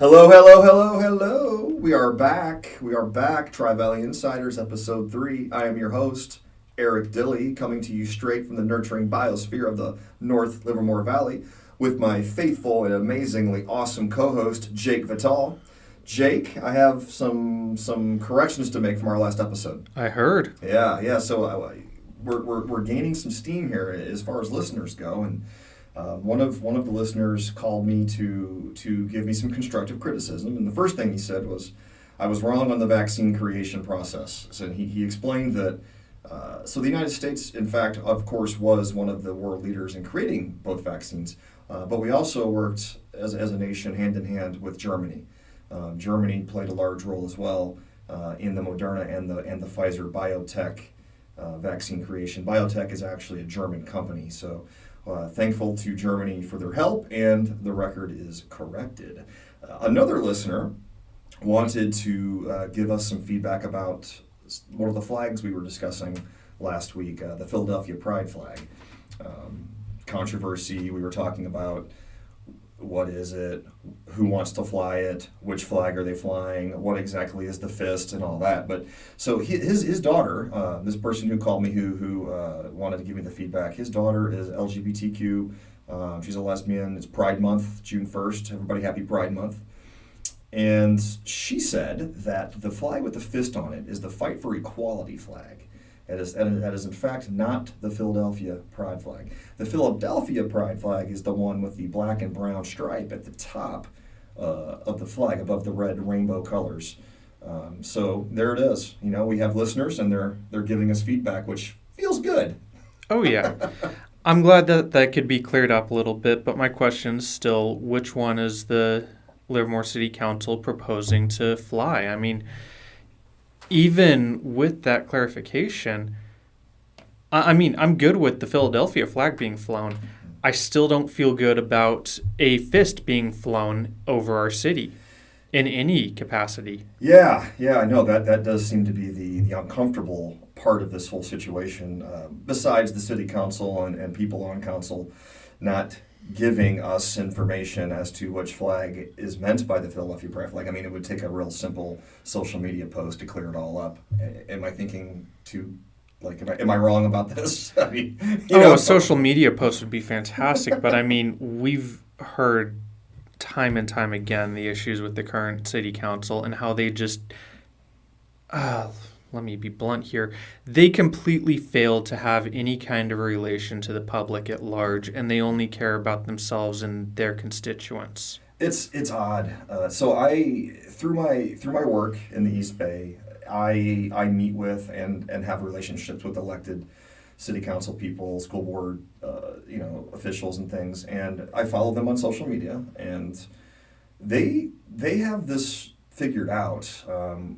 Hello, hello, hello, hello. We are back. Tri-Valley Insiders, Episode 3. I am your host, Eric Dilley, coming to you straight from the nurturing biosphere of the North Livermore Valley with my faithful and amazingly awesome co-host, Jake Vitale. Jake, I have some corrections to make from our last episode. I heard. Yeah. So we're gaining some steam here as far as listeners go, and one of the listeners called me to give me some constructive criticism, and the first thing he said was I was wrong on the vaccine creation process. So he explained that so the United States, in fact, of course, was one of the world leaders in creating both vaccines, but we also worked as a nation hand in hand with Germany. Germany played a large role as well in the Moderna and the Pfizer biotech vaccine creation. Biotech is actually a German company, so thankful to Germany for their help, and the record is corrected. Another listener wanted to give us some feedback about one of the flags we were discussing last week, the Philadelphia Pride flag. Controversy, we were talking about what is it, who wants to fly it, which flag are they flying, what exactly is the fist, and all that. But so his daughter, this person who called me who wanted to give me the feedback, his daughter is LGBTQ. She's a lesbian. It's Pride Month, June 1st. Everybody happy Pride Month. And she said that the flag with the fist on it is the Fight for Equality flag. That is in fact not the Philadelphia Pride flag. The Philadelphia Pride flag is the one with the black and brown stripe at the top of the flag, above the red rainbow colors. So there it is. You know, we have listeners, and they're giving us feedback, which feels good. Oh, yeah. I'm glad that could be cleared up a little bit, but my question is still, which one is the Livermore City Council proposing to fly? I mean, even with that clarification, I'm good with the Philadelphia flag being flown. I still don't feel good about a fist being flown over our city in any capacity. Yeah, I know that does seem to be the uncomfortable part of this whole situation, besides the city council and people on council not giving us information as to which flag is meant by the Philadelphia Pride flag. I mean, it would take a real simple social media post to clear it all up. Am I thinking am I wrong about this? I mean, a social media post would be fantastic, but I mean, we've heard time and time again the issues with the current city council and how they just, let me be blunt here, they completely failed to have any kind of relation to the public at large, and they only care about themselves and their constituents. It's odd. So I through my work in the East Bay, I meet with and have relationships with elected city council people, school board, officials and things, and I follow them on social media, and they have this figured out.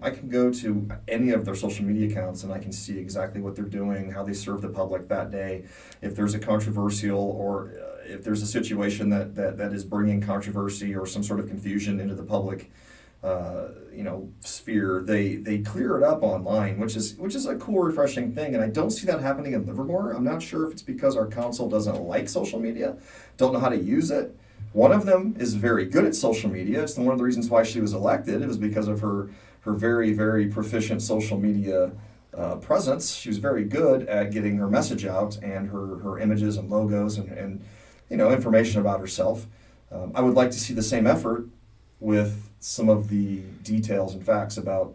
I can go to any of their social media accounts and I can see exactly what they're doing, how they serve the public that day. If there's a controversial or if there's a situation that is bringing controversy or some sort of confusion into the public sphere, they clear it up online, which is a cool, refreshing thing. And I don't see that happening in Livermore. I'm not sure if it's because our council doesn't like social media, don't know how to use it. One of them is very good at social media. It's one of the reasons why she was elected. It was because of her very, very proficient social media presence. She was very good at getting her message out and her images and logos and information about herself. I would like to see the same effort with some of the details and facts about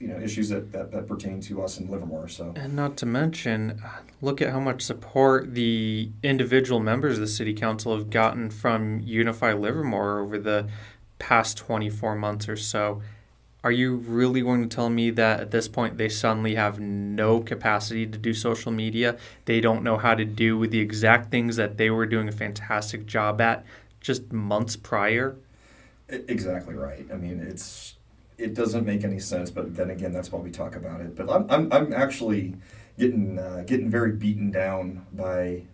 issues that pertain to us in Livermore. So, and not to mention, look at how much support the individual members of the city council have gotten from Unify Livermore over the past 24 months or so. Are you really going to tell me that at this point they suddenly have no capacity to do social media? They don't know how to do the exact things that they were doing a fantastic job at just months prior? Exactly right. I mean, it doesn't make any sense, but then again, that's why we talk about it. But I'm actually getting very beaten down by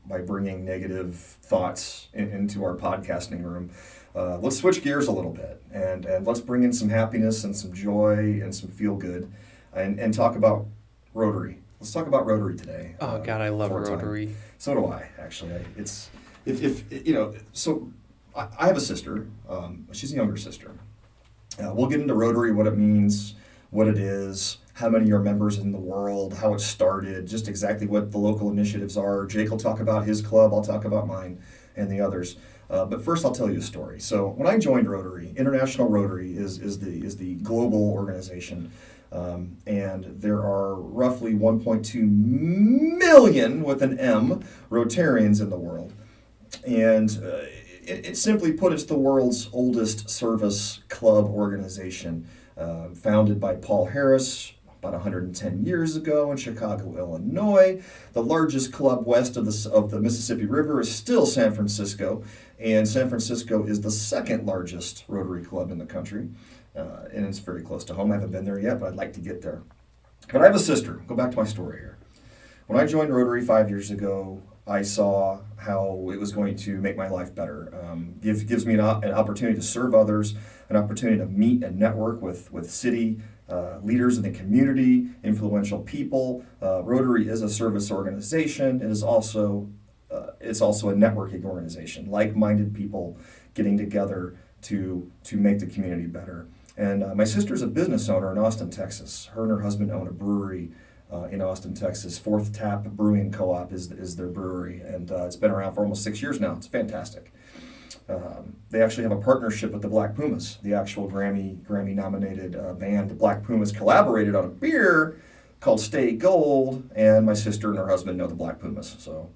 bringing negative thoughts into our podcasting room. Let's switch gears a little bit and let's bring in some happiness and some joy and some feel good, and talk about Rotary. Let's talk about Rotary today. Oh God, I love Rotary. So do I. Actually, it's if so. I have a sister. She's a younger sister. We'll get into Rotary, what it means, what it is, how many are members in the world, how it started, just exactly what the local initiatives are. Jake will talk about his club, I'll talk about mine and the others. But first I'll tell you a story. So when I joined Rotary, International Rotary is the global organization. And there are roughly 1.2 million, with an M, Rotarians in the world. And it simply put, it's the world's oldest service club organization, founded by Paul Harris about 110 years ago in Chicago, Illinois. The largest club west of the Mississippi River is still San Francisco, and San Francisco is the second largest Rotary club in the country, and it's very close to home. I haven't been there yet, but I'd like to get there. But I have a sister. Go back to my story here. When I joined Rotary 5 years ago, I saw how it was going to make my life better. Gives me an opportunity to serve others, an opportunity to meet and network with city leaders in the community, influential people. Rotary is a service organization. It is also it's also a networking organization, like-minded people getting together to make the community better. And my sister's a business owner in Austin, Texas. Her and her husband own a brewery in Austin, Texas. Fourth Tap Brewing Co-op is their brewery, and it's been around for almost 6 years now. It's fantastic. They actually have a partnership with the Black Pumas, the actual Grammy-nominated band. The Black Pumas collaborated on a beer called Stay Gold, and my sister and her husband know the Black Pumas, so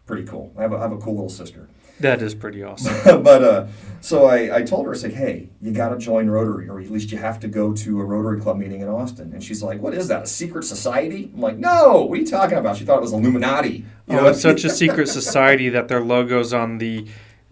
pretty cool. I have a cool little sister. That is pretty awesome. But so I told her, I said, hey, you got to join Rotary, or at least you have to go to a Rotary Club meeting in Austin. And she's like, what is that, a secret society? I'm like, no, what are you talking about? She thought it was Illuminati. It's such a secret society that their logo's on the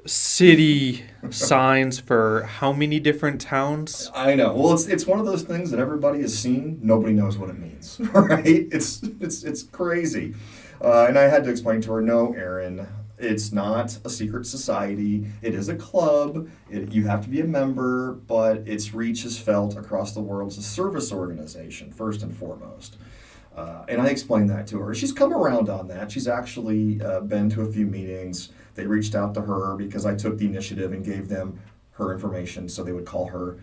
city signs for how many different towns? I know. Well, it's one of those things that everybody has seen. Nobody knows what it means, right? It's crazy. And I had to explain to her, no, Aaron, it's not a secret society. It is a club. You have to be a member, but its reach is felt across the world as a service organization, first and foremost. And I explained that to her. She's come around on that. She's actually been to a few meetings. They reached out to her because I took the initiative and gave them her information so they would call her.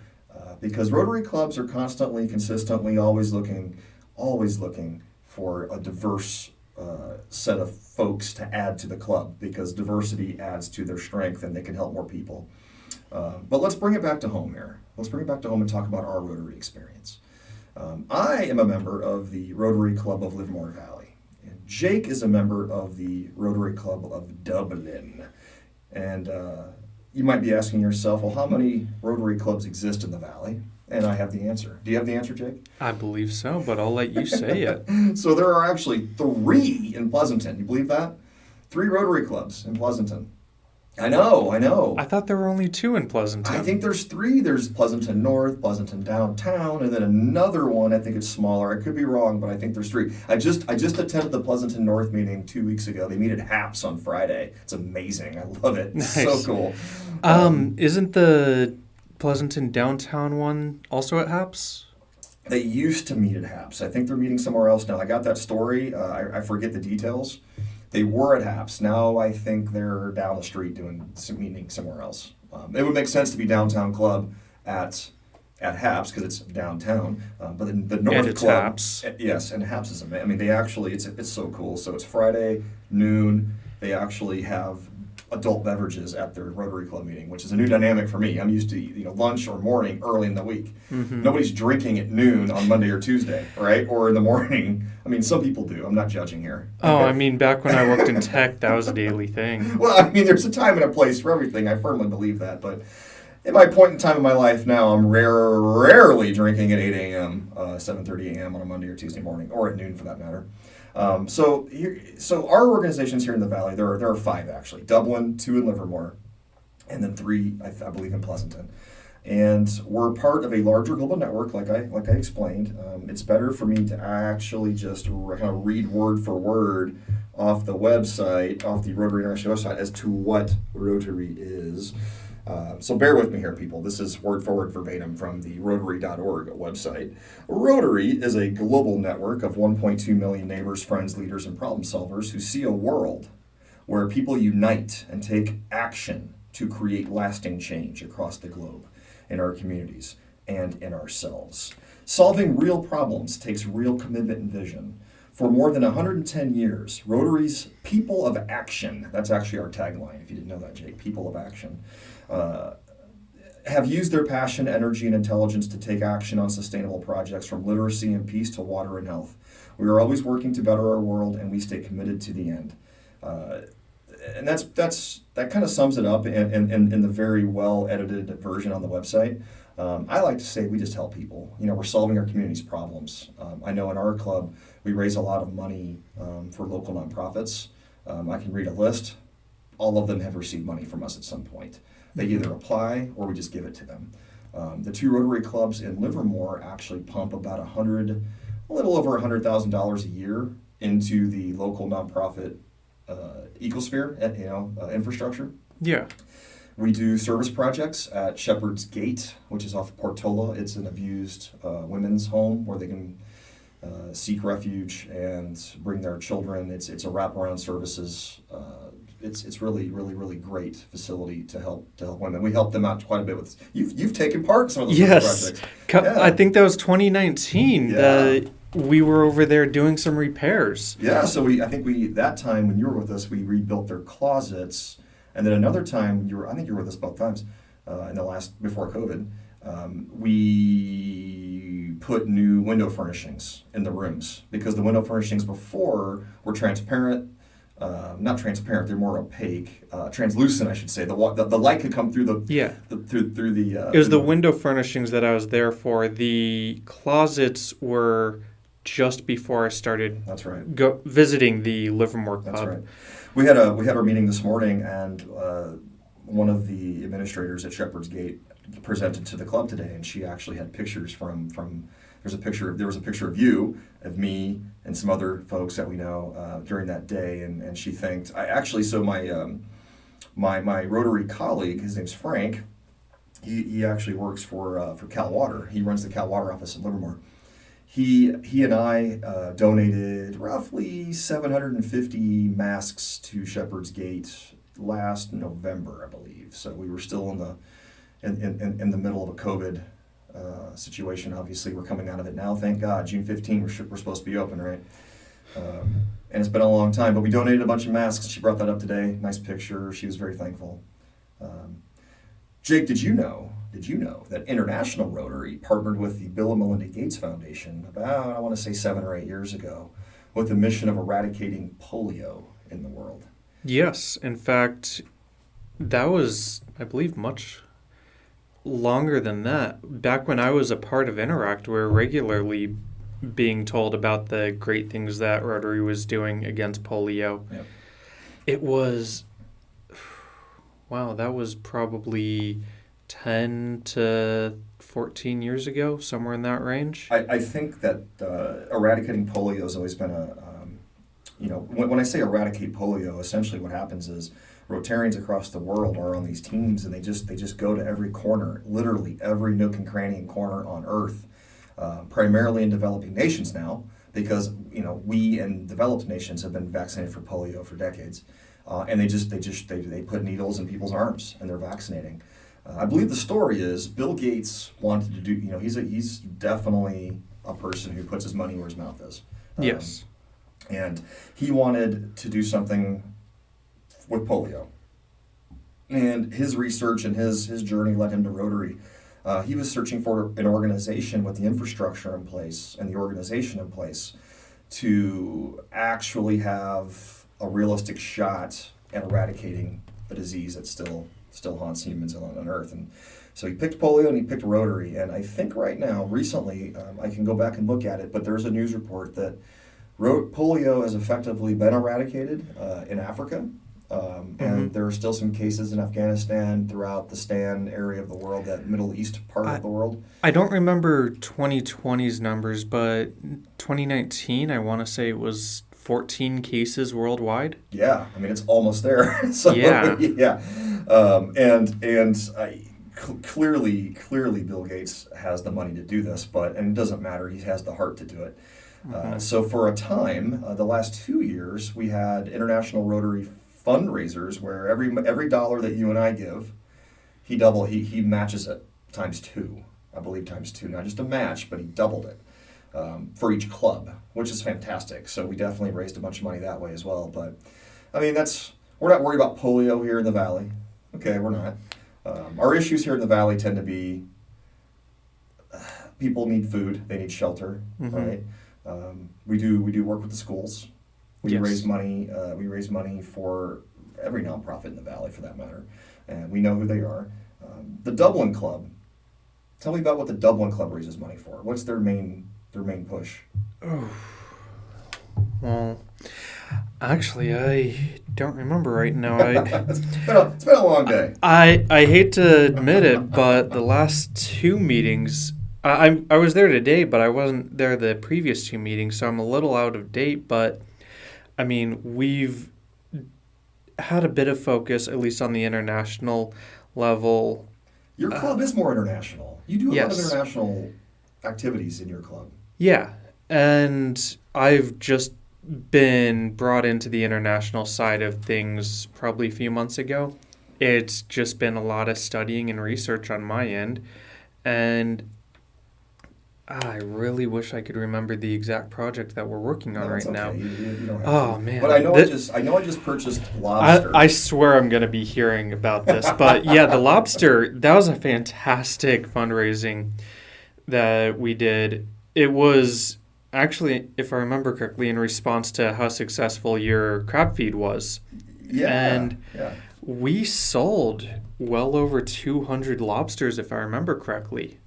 Because Rotary clubs are constantly, consistently, always looking for a diverse set of folks to add to the club, because diversity adds to their strength and they can help more people. But let's bring it back to home here. Let's bring it back to home and talk about our Rotary experience. I am a member of the Rotary Club of Livermore Valley. And Jake is a member of the Rotary Club of Dublin. And you might be asking yourself, well, how many Rotary clubs exist in the Valley? And I have the answer. Do you have the answer, Jake? I believe so, but I'll let you say it. So there are actually 3 in Pleasanton. You believe that? 3 Rotary clubs in Pleasanton. I know. I thought there were only 2 in Pleasanton. I think there's 3. There's Pleasanton North, Pleasanton Downtown, and then another one. I think it's smaller. I could be wrong, but I think there's 3. I just attended the Pleasanton North meeting 2 weeks ago. They meet at HAPS on Friday. It's amazing. I love it. It's nice. So cool. Isn't the Pleasanton Downtown one also at HAPS? They used to meet at HAPS. I think they're meeting somewhere else now. I got that story. I forget the details. They were at HAPS. Now I think they're down the street doing some meeting somewhere else. It would make sense to be downtown club at HAPS because it's downtown. But the North and it's Club, HAPS. Yes, and HAPS is amazing. I mean, they actually it's so cool. So it's Friday noon. They actually have adult beverages at their Rotary Club meeting, which is a new dynamic for me. I'm used to lunch or morning early in the week. Mm-hmm. Nobody's drinking at noon on Monday or Tuesday, right? Or in the morning. I mean, some people do. I'm not judging here. Oh, I mean, back when I worked in tech, that was a daily thing. Well, I mean, there's a time and a place for everything. I firmly believe that. But at my point in time in my life now, I'm rarely drinking at 8 a.m., 7:30 a.m. on a Monday or Tuesday morning, or at noon for that matter. So our organizations here in the Valley, there are 5 actually. Dublin, 2 in Livermore, and then 3, I believe, in Pleasanton. And we're part of a larger global network, like I explained. It's better for me to actually just kind of read word for word off the website, off the Rotary International website, as to what Rotary is. So bear with me here, people. This is word for word verbatim from the Rotary.org website. Rotary is a global network of 1.2 million neighbors, friends, leaders, and problem solvers who see a world where people unite and take action to create lasting change across the globe in our communities and in ourselves. Solving real problems takes real commitment and vision. For more than 110 years, Rotary's People of Action, that's actually our tagline, if you didn't know that, Jake, People of Action, have used their passion, energy, and intelligence to take action on sustainable projects from literacy and peace to water and health. We are always working to better our world, and we stay committed to the end. And that kind of sums it up in the very well edited version on the website. I like to say we just help people. We're solving our community's problems. I know in our club we raise a lot of money for local nonprofits. I can read a list. All of them have received money from us at some point. They either apply or we just give it to them. The two Rotary clubs in Livermore actually pump about a little over $100,000 a year into the local nonprofit ecosphere, infrastructure. Yeah. We do service projects at Shepherd's Gate, which is off Portola. It's an abused women's home where they can seek refuge and bring their children. It's a wraparound services. It's really, really, really great facility to help women. We help them out quite a bit with. You've taken part in some of those projects. Yeah. I think that was 2019. Yeah. We were over there doing some repairs. Yeah. So I think that time when you were with us, we rebuilt their closets. And then another time, I think you were with us both times, before COVID, we put new window furnishings in the rooms because the window furnishings before were transparent, not transparent, they're more opaque, translucent, I should say. The light could come through through the. It was the window furnishings that I was there for. The closets were just before I started. That's right. Visiting the Livermore Club. That's right. We had our meeting this morning, and one of the administrators at Shepherd's Gate presented to the club today, and she actually had pictures from there was a picture of you, of me, and some other folks that we know during that day, and she thanked. My Rotary colleague, his name's Frank. He actually works for Cal Water. He runs the Cal Water office in Livermore. He and I donated roughly 750 masks to Shepherd's Gate last November, I believe. So we were still in the middle of a COVID situation. Obviously, we're coming out of it now. Thank God. June 15, we're supposed to be open, right? And it's been a long time, but we donated a bunch of masks. She brought that up today. Nice picture. She was very thankful. Jake, did you know that International Rotary partnered with the Bill and Melinda Gates Foundation about, I want to say 7 or 8 years ago, with the mission of eradicating polio in the world? Yes. In fact, that was, I believe, much longer than that. Back when I was a part of Interact, we were regularly being told about the great things that Rotary was doing against polio. Yep. It was, wow, that was probably 10 to 14 years ago, somewhere in that range. I think that eradicating polio has always been when I say eradicate polio, essentially what happens is Rotarians across the world are on these teams, and they just go to every corner, literally every nook and cranny and corner on Earth, primarily in developing nations now, because we in developed nations have been vaccinated for polio for decades, and they put needles in people's arms and they're vaccinating. I believe the story is Bill Gates wanted to do. He's definitely a person who puts his money where his mouth is. Yes. And he wanted to do something with polio. And his research and his journey led him to Rotary. He was searching for an organization with the infrastructure in place and the organization in place to actually have a realistic shot at eradicating a disease that still haunts humans on Earth. And so he picked polio and he picked Rotary. And I think right now, recently, I can go back and look at it, but there's a news report that polio has effectively been eradicated in Africa. And there are still some cases in Afghanistan, throughout the Stan area of the world, that Middle East part of the world. I don't remember 2020's numbers, but 2019, I want to say it was 14 cases worldwide. Yeah, I mean, it's almost there. So, yeah. Clearly Bill Gates has the money to do this, and it doesn't matter, he has the heart to do it. So for a time, the last 2 years, we had International Rotary fundraisers where every dollar that you and I give, he matches it times two. I believe times two, not just a match, but he doubled it for each club, which is fantastic. So we definitely raised a bunch of money that way as well. But I mean, we're not worried about polio here in the Valley. Okay, we're not. Our issues here in the Valley tend to be people need food, they need shelter, right? We do work with the schools. We raise money. We raise money for every nonprofit in the Valley, for that matter, and we know who they are. The Dublin Club. Tell me about what the Dublin Club raises money for. What's their main push? Oh, well, actually, I don't remember right now. It's been a long day. I hate to admit it, but the last two meetings, I was there today, but I wasn't there the previous two meetings, so I'm a little out of date. But I mean, we've had a bit of focus, at least on the international level. Your club is more international. You do a lot of Yes. international activities in your club. Yeah, and I've just been brought into the international side of things probably a few months ago. It's just been a lot of studying and research on my end, and I really wish I could remember the exact project that we're working on No, it's right now. okay. You don't have Oh to. man! But I know I just purchased lobster. I swear I'm going to be hearing about this. But yeah, the lobster, that was a fantastic fundraising that we did. It was actually, if I remember correctly, in response to how successful your crab feed was. And we sold well over 200 lobsters, if I remember correctly.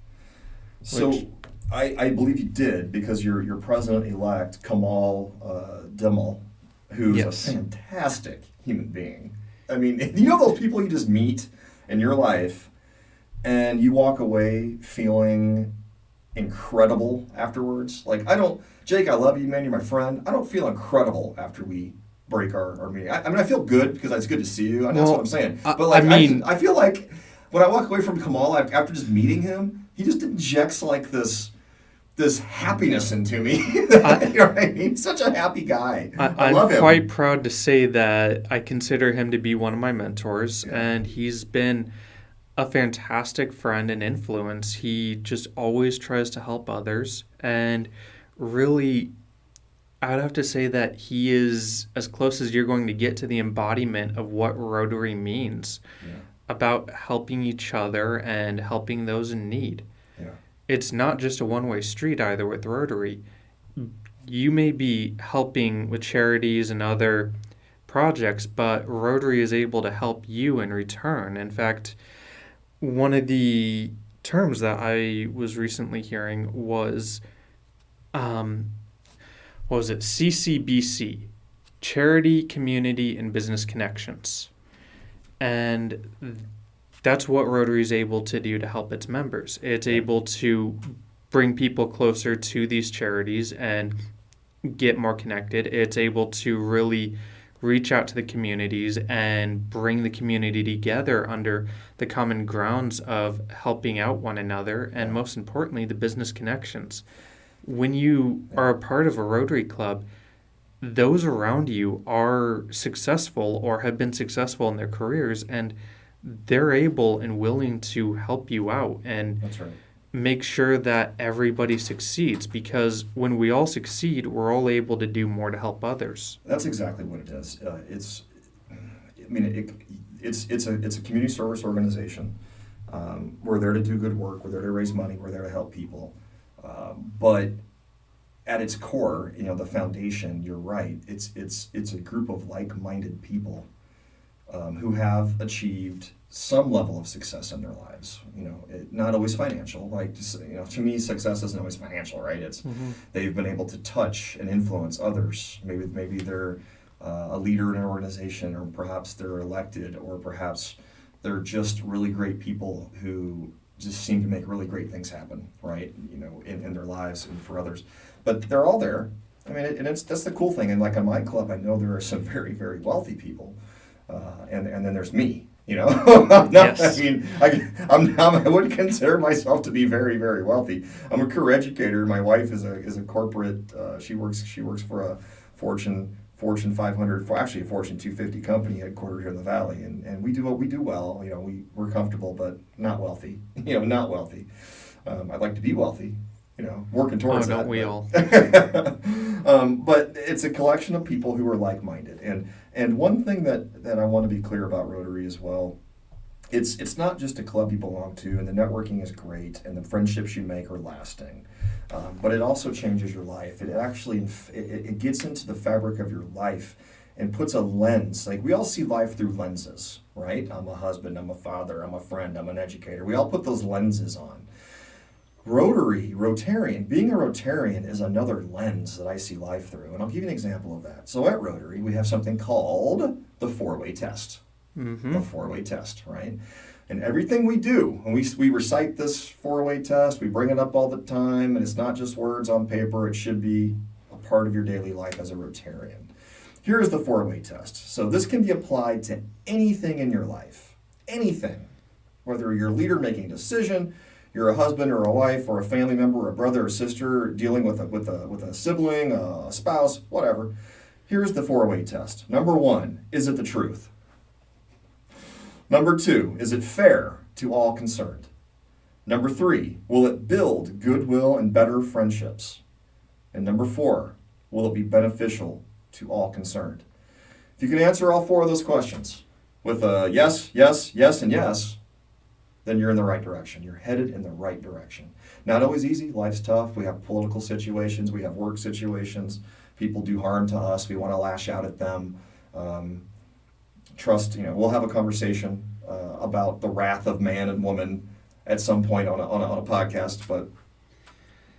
So I believe you did, because your president-elect, Kamal Demal, who's a fantastic human being. I mean, you know those people you just meet in your life, and you walk away feeling incredible afterwards. Like, Jake, I love you, man, you're my friend. I don't feel incredible after we break our meeting. I mean, I feel good because it's good to see you. That's what I'm saying. But like, I feel like when I walk away from Kamal after just meeting him, he just injects like this happiness into me. You know what I mean? Such a happy guy. I love him. I'm quite proud to say that I consider him to be one of my mentors, and he's been a fantastic friend and influence. He just always tries to help others, and really, I'd have to say that he is as close as you're going to get to the embodiment of what Rotary means, about helping each other and helping those in need. It's not just a one-way street either with Rotary. You may be helping with charities and other projects, but Rotary is able to help you in return. In fact, one of the terms that I was recently hearing was, what was it? CCBC, Charity, Community, and Business Connections. And that's what Rotary is able to do to help its members. It's able to bring people closer to these charities and get more connected. It's able to really reach out to the communities and bring the community together under the common grounds of helping out one another, and most importantly, the business connections. When you are a part of a Rotary Club, those around you are successful or have been successful in their careers, and they're able and willing to help you out and make sure that everybody succeeds, because when we all succeed, we're all able to do more to help others. That's exactly what it is. It's a community service organization. We're there to do good work. We're there to raise money. We're there to help people. But at its core, the foundation, you're right. It's a group of like-minded people who have achieved some level of success in their lives. Not always financial. Like, to me, success isn't always financial, right? It's they've been able to touch and influence others. Maybe they're a leader in an organization, or perhaps they're elected, or perhaps they're just really great people who just seem to make really great things happen, right? In their lives and for others. But they're all there. I mean, that's the cool thing. And like in my club, I know there are some very, very wealthy people. And then there's me, I'm not, I wouldn't consider myself to be very, very wealthy. I'm a career educator. My wife is a corporate, she works for a Fortune Fortune 500, actually a Fortune 250 company headquartered here in the Valley, and we do what we do well. You know, we're comfortable, but not wealthy. You know, not wealthy. I'd like to be wealthy. You know, working towards that. Don't we all? But it's a collection of people who are like-minded, and one thing that I want to be clear about Rotary as well. It's not just a club you belong to, and the networking is great, and the friendships you make are lasting. But it also changes your life. It actually it gets into the fabric of your life and puts a lens. Like, we all see life through lenses, right? I'm a husband, I'm a father, I'm a friend, I'm an educator. We all put those lenses on. Rotarian, being a Rotarian is another lens that I see life through. And I'll give you an example of that. So at Rotary, we have something called the four-way test. Mm-hmm. The four-way test, right? And everything we do, and we recite this four-way test, we bring it up all the time, and it's not just words on paper, it should be a part of your daily life as a Rotarian. Here is the four-way test. So this can be applied to anything in your life. Anything. Whether you're a leader making a decision, you're a husband or a wife or a family member or a brother or sister dealing with a sibling, a spouse, whatever. Here's the four-way test. Number 1, is it the truth? Number 2, is it fair to all concerned? Number 3, will it build goodwill and better friendships? And number 4, will it be beneficial to all concerned? If you can answer all 4 of those questions with a yes, yes, yes, and yes, then you're in the right direction. You're headed in the right direction. Not always easy. Life's tough. We have political situations. We have work situations. People do harm to us. We want to lash out at them. We'll have a conversation about the wrath of man and woman at some point on a podcast.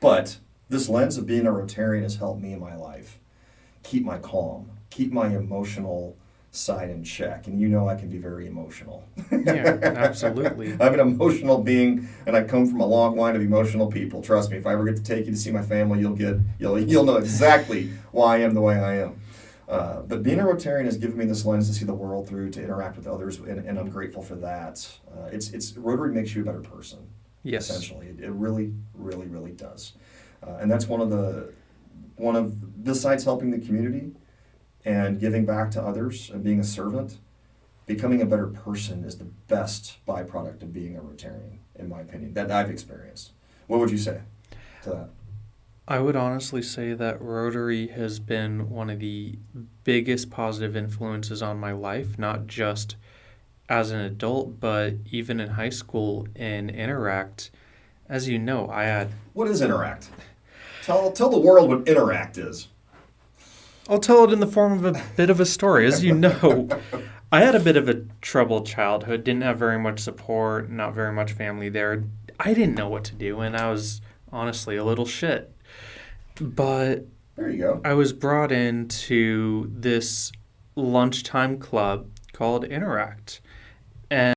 But this lens of being a Rotarian has helped me in my life keep my calm, keep my emotional side in check. And you know I can be very emotional. Yeah, absolutely. I'm an emotional being, and I come from a long line of emotional people. Trust me, if I ever get to take you to see my family, you'll know exactly why I am the way I am. But being a Rotarian has given me this lens to see the world through, to interact with others, and I'm grateful for that. Rotary makes you a better person. Yes. Essentially, it really, really, really does. And that's one of besides helping the community and giving back to others and being a servant, becoming a better person is the best byproduct of being a Rotarian, in my opinion, that I've experienced. What would you say to that? I would honestly say that Rotary has been one of the biggest positive influences on my life, not just as an adult, but even in high school in Interact. As you know, What is Interact? Tell the world what Interact is. I'll tell it in the form of a bit of a story. As you know, I had a bit of a troubled childhood, didn't have very much support, not very much family there. I didn't know what to do, and I was honestly a little shit. But there you go. I was brought into this lunchtime club called Interact. And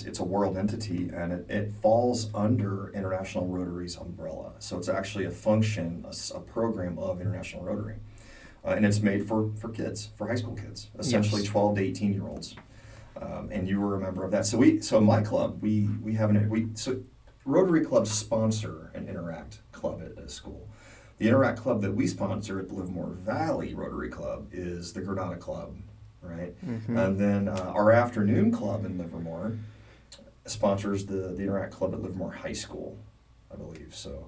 it's a world entity, and it falls under International Rotary's umbrella. So it's actually a function, a program of International Rotary. And it's made for kids, for high school kids, essentially Yes. 12 to 18-year-olds. And you were a member of that. So in my club, so Rotary clubs sponsor an Interact club at a school. The Interact club that we sponsor at the Livermore Valley Rotary Club is the Granada Club, right? Mm-hmm. And then our afternoon club in Livermore sponsors the Interact club at Livermore High School, I believe. So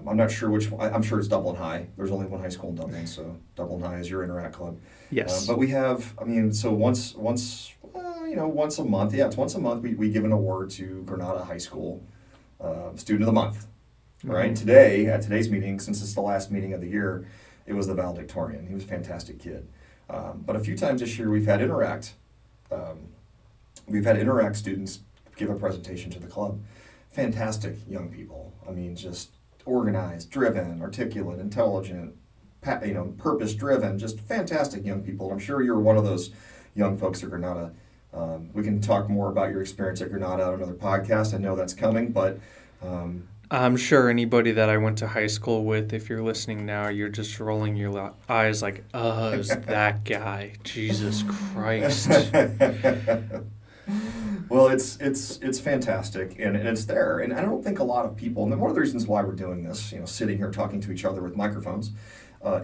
I'm not sure which one. I'm sure it's Dublin High. There's only one high school in Dublin, so Dublin High is your Interact club. Yes. But we have, so once a month, it's once a month, we give an award to Granada High School Student of the Month, right? Mm-hmm. At today's meeting, since it's the last meeting of the year, it was the valedictorian. He was a fantastic kid. But a few times this year, we've had Interact students give a presentation to the club. Fantastic young people. I mean, just organized, driven, articulate, intelligent, purpose-driven, just fantastic young people. I'm sure you're one of those young folks at Granada. We can talk more about your experience at Granada on another podcast. I know that's coming, but... I'm sure anybody that I went to high school with, if you're listening now, you're just rolling your eyes like, it's that guy. Jesus Christ. Well, it's fantastic, and it's there. And I don't think a lot of people, and one of the reasons why we're doing this, sitting here talking to each other with microphones,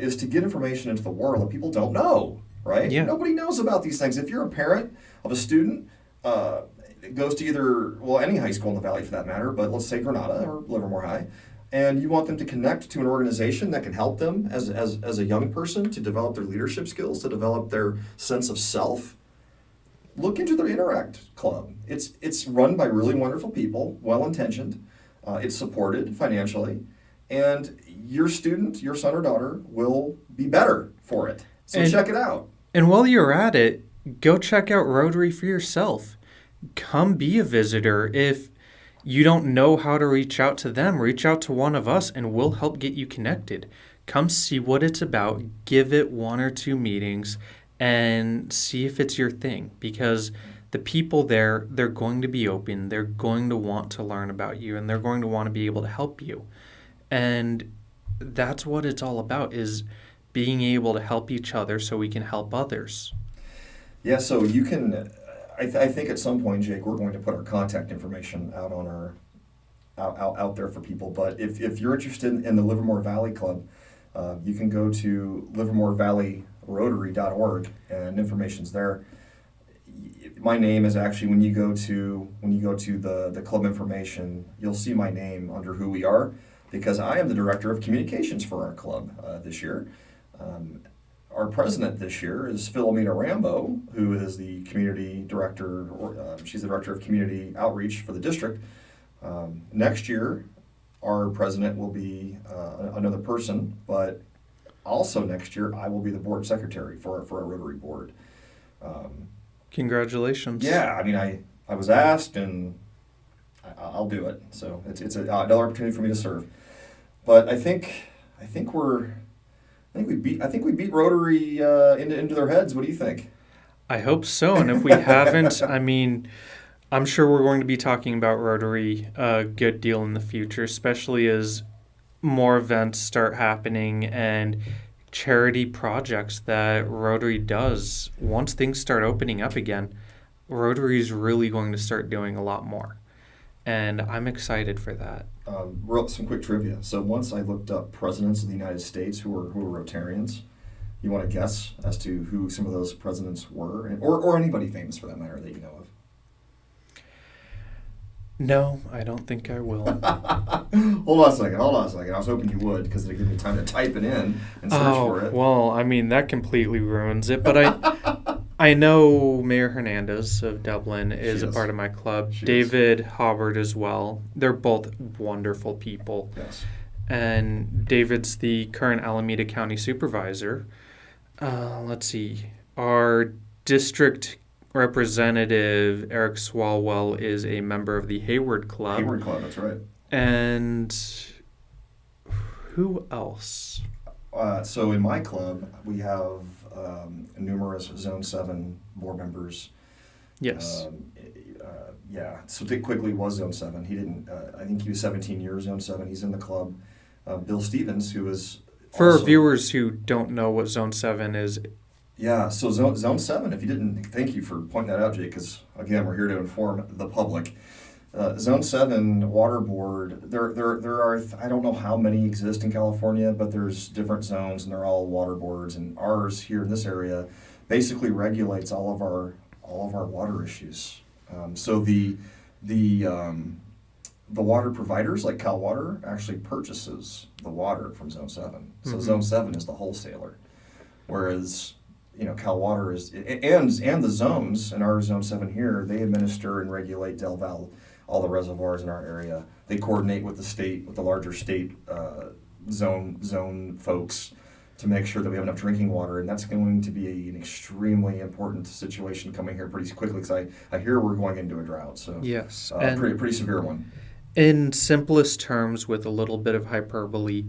is to get information into the world that people don't know, right? Yeah. Nobody knows about these things. If you're a parent of a student, it goes to any high school in the Valley for that matter, but let's say Granada or Livermore High, and you want them to connect to an organization that can help them as a young person to develop their leadership skills, to develop their sense of self, look into the Interact Club. It's run by really wonderful people, well-intentioned. It's supported financially, and your student, your son or daughter, will be better for it. So check it out. And while you're at it, go check out Rotary for yourself. Come be a visitor. If you don't know how to reach out to them, reach out to one of us and we'll help get you connected. Come see what it's about, give it 1 or 2 meetings, and see if it's your thing. Because the people there, they're going to be open, they're going to want to learn about you, and they're going to want to be able to help you. And that's what it's all about, is being able to help each other so we can help others. Yeah, so you can... I think at some point, Jake, we're going to put our contact information out on our out there for people. But if you're interested in the Livermore Valley Club, you can go to livermorevalley.rotary.org, and information's there. My name is actually, when you go to the club information, you'll see my name under who we are, because I am the director of communications for our club this year. Our president this year is Philomena Rambo, who is the community director, she's the director of community outreach for the district. Next year, our president will be another person, but also next year, I will be the board secretary for our Rotary board. Congratulations. Yeah, I mean, I was asked, and I'll do it. So it's another opportunity for me to serve. But I think we beat Rotary into their heads. What do you think? I hope so. And if we haven't, I mean, I'm sure we're going to be talking about Rotary a good deal in the future, especially as more events start happening and charity projects that Rotary does. Once things start opening up again, Rotary is really going to start doing a lot more. And I'm excited for that. Some quick trivia. So once I looked up presidents of the United States who were Rotarians. You want to guess as to who some of those presidents were, or anybody famous for that matter that you know of? No, I don't think I will. Hold on a second. I was hoping you would, because it'd give me time to type it in and search for it. Well, I mean, that completely ruins it. But I know Mayor Hernandez of Dublin is a part of my club. David Hobart as well. They're both wonderful people. Yes. And David's the current Alameda County Supervisor. Let's see. Our district representative, Eric Swalwell, is a member of the Hayward Club. Hayward Club, that's right. And who else? So in my club, we have numerous Zone 7 board members. Yes. Yeah, so Dick Quigley was Zone 7. He didn't, I think he was 17 years Zone 7. He's in the club. Bill Stevens, who was For also, our viewers who don't know what Zone 7 is, yeah, so Zone 7, if you didn't, thank you for pointing that out, Jake, because, again, we're here to inform the public. Zone 7 Water Board, there are, I don't know how many exist in California, but there's different zones, and they're all water boards, and ours here in this area basically regulates all of our water issues. So the water providers, like Cal Water, actually purchases the water from Zone 7. So Mhm. Zone 7 is the wholesaler, whereas Cal Water is, and the zones in our Zone 7 here, they administer and regulate Del Val, all the reservoirs in our area. They coordinate with the state, with the larger state zone folks to make sure that we have enough drinking water, and that's going to be an extremely important situation coming here pretty quickly, because I hear we're going into a drought. So yes. and pretty severe one. In simplest terms, with a little bit of hyperbole,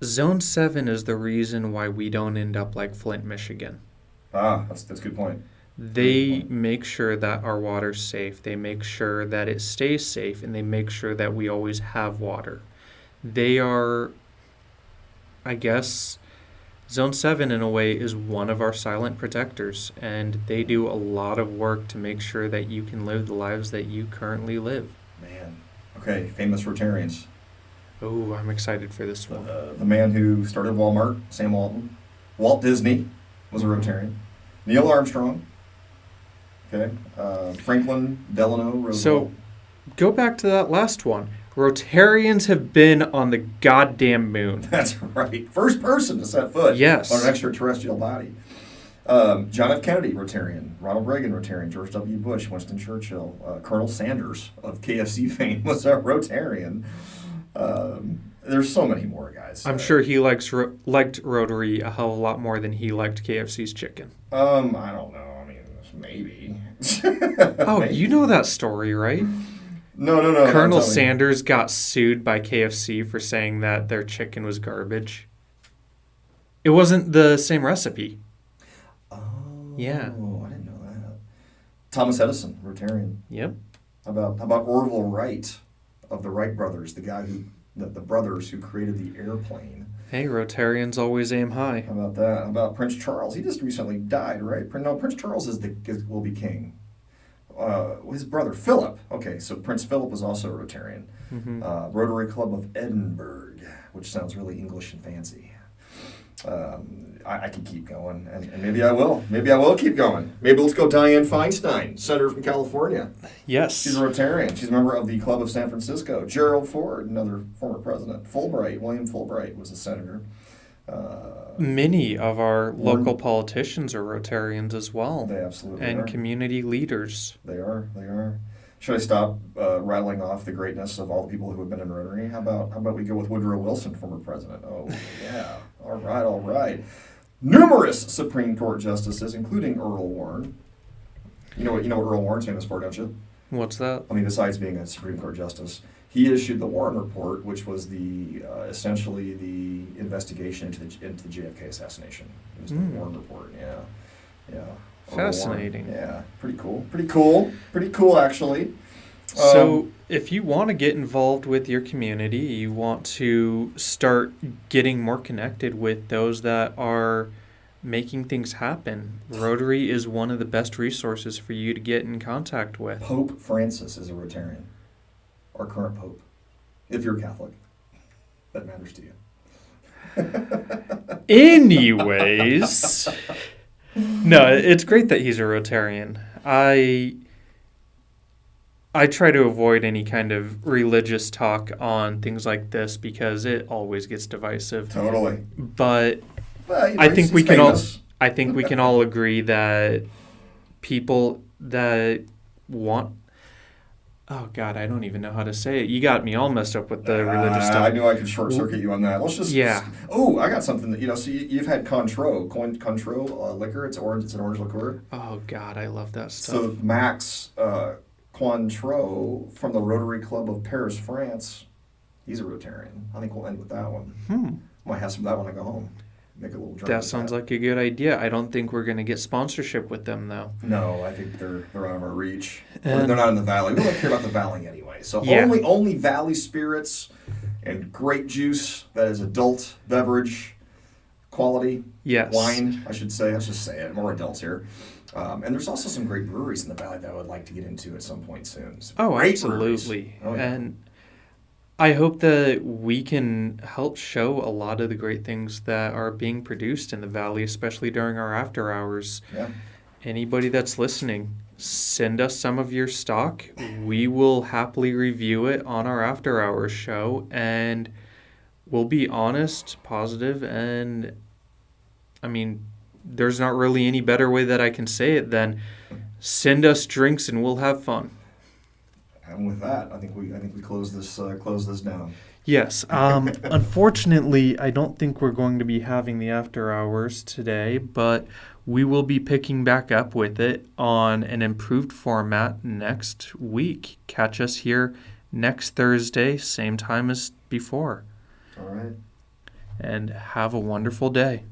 Zone 7 is the reason why we don't end up like Flint, Michigan. That's a good point. They make sure that our water's safe. They make sure that it stays safe, and they make sure that we always have water. They are, I guess, Zone 7 in a way is one of our silent protectors, and they do a lot of work to make sure that you can live the lives that you currently live. Man. Okay, famous Rotarians. Oh, I'm excited for this one. The man who started Walmart, Sam Walton. Walt Disney was a Rotarian. Neil Armstrong. Okay. Franklin Delano Roosevelt. So, go back to that last one. Rotarians have been on the goddamn moon. That's right. First person to set foot Yes. on an extraterrestrial body. John F. Kennedy, Rotarian. Ronald Reagan, Rotarian. George W. Bush, Winston Churchill. Colonel Sanders of KFC fame was a Rotarian. There's so many more guys. I'm sure he liked Rotary a hell of a lot more than he liked KFC's chicken. I don't know. I mean, maybe. Oh, Maybe. you know that story, right? No. Colonel don't tell me. Sanders got sued by KFC for saying that their chicken was garbage. It wasn't the same recipe. Oh. Yeah. I didn't know that. Thomas Edison, Rotarian. Yep. How about Orville Wright of the Wright brothers, the guy the brothers who created the airplane. Hey, Rotarians always aim high. How about that? How about Prince Charles? He just recently died, right? No, Prince Charles will be king. His brother Philip. Okay, so Prince Philip was also a Rotarian. Mm-hmm. Rotary Club of Edinburgh, which sounds really English and fancy. I could keep going, and maybe I will. Maybe I will keep going. Maybe let's go Dianne Feinstein, senator from California. Yes. She's a Rotarian. She's a member of the Club of San Francisco. Gerald Ford, another former president. William Fulbright was a senator. Many of our local politicians are Rotarians as well. They absolutely are. And community leaders. They are. Should I stop rattling off the greatness of all the people who have been in Rotary? How about we go with Woodrow Wilson, former president? Oh, yeah. All right. Numerous Supreme Court justices, including Earl Warren. You know what Earl Warren's famous for, don't you? What's that? I mean, besides being a Supreme Court justice, he issued the Warren Report, which was the essentially the investigation into the JFK assassination. It was the Warren Report. Yeah. Fascinating. Yeah, pretty cool, actually. So, if you want to get involved with your community, you want to start getting more connected with those that are making things happen, Rotary is one of the best resources for you to get in contact with. Pope Francis is a Rotarian, our current Pope, if you're Catholic. That matters to you. Anyways, no, it's great that he's a Rotarian. I try to avoid any kind of religious talk on things like this because it always gets divisive. Totally. But well, I think we can all agree that people that want. Oh God, I don't even know how to say it. You got me all messed up with the religious stuff. I knew I could short circuit you on that. Let's just. Yeah. Oh, I got something that So you've had Cointreau liquor. It's orange. It's an orange liqueur. Oh God, I love that stuff. So Max Cointreau from the Rotary Club of Paris, France. He's a Rotarian. I think we'll end with that one. Might have some of that when I go home. make a little journey. That sounds like a good idea. I don't think we're going to get sponsorship with them, though. No, I think they're out of our reach. And they're not in the valley. We don't care about the valley anyway. So Yeah. only valley spirits and grape juice that is adult beverage quality. Yes. Wine, I should say. Let's just say it. More adults here. And there's also some great breweries in the valley that I would like to get into at some point soon. Some Oh, great absolutely. breweries. Oh, yeah. And I hope that we can help show a lot of the great things that are being produced in the valley, especially during our after hours. Yeah. Anybody that's listening, send us some of your stock. We will happily review it on our after hours show, and we'll be honest, positive, and I mean, there's not really any better way that I can say it than send us drinks and we'll have fun. And with that, I think we close this down. Yes. Unfortunately, I don't think we're going to be having the after hours today, but we will be picking back up with it on an improved format next week. Catch us here next Thursday, same time as before. All right. And have a wonderful day.